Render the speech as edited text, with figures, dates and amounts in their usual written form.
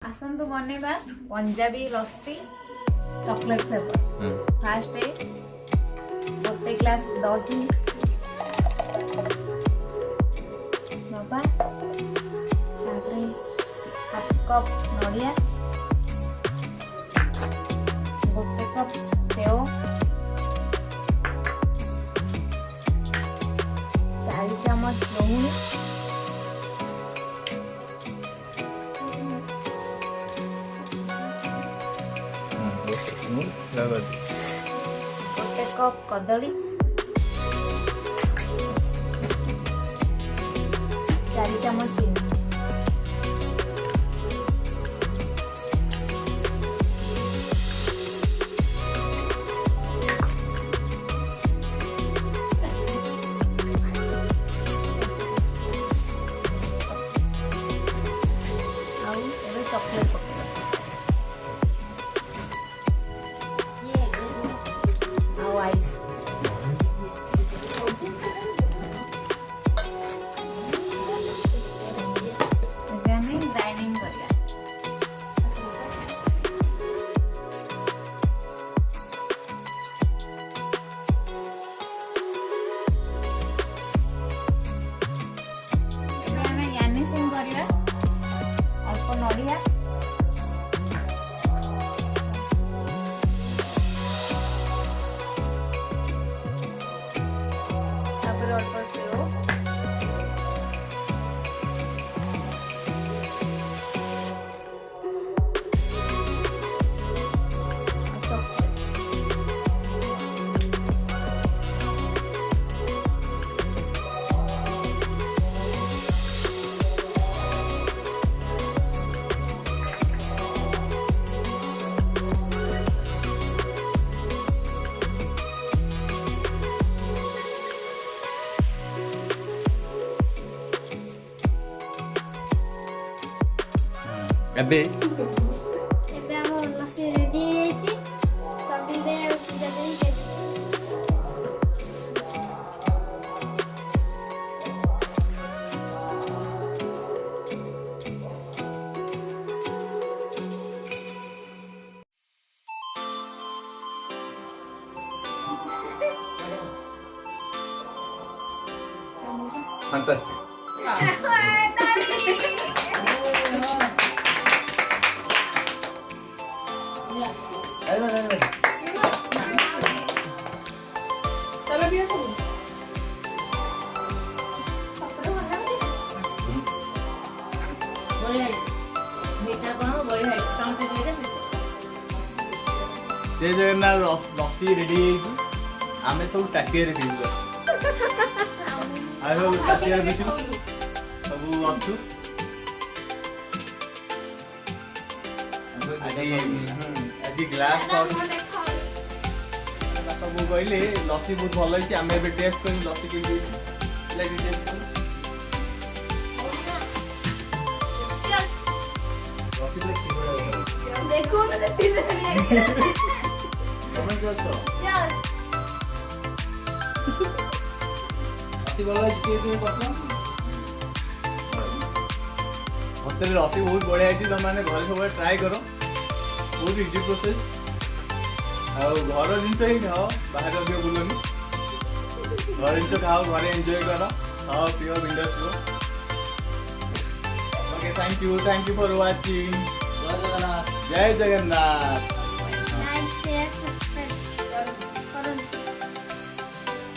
आसंतु बनेबा Punjabi lassi chocolate flavour. Fast गोटे glass दही नबा, तापरे हाफ कप नड़िया, गोटे कप सेव, 4 चम्मच लहुणी, गोटे कप कदली, 4 चम्मच चीनी, चॉकलेट आइस ग्राइंडिंग कर गार्निशिंग करवा अल्प नड़िया अल्प सेव अबे हम लस्सी रेडी है चाबी दे पूजा दे fantastic जय जगन्नाथ लस्सी रेडी आमे सब टाटिया रे पीबू आरो टाटिया रे पीबू सब अच्छु आज ग्लास और सब कहले लस्सी बहुत भल होइछि आमे एबे टेस्ट कर लस्सी के लाइक टेस्ट कर लस्सी तो देखो ना पीले कमेंट कर यस अति भल के तुम पसंद होटल लस्सी बहुत बढ़िया है तुम मैंने घर सब ट्राई करो बहुत इजी प्रोसेस घर जिन ही खाओ बाहर अधिक बुलनी घर जिन खाओ घर एंजॉय कर खाओ पिओ बिंदास रो okay thank you for watching जय जगन्नाथ।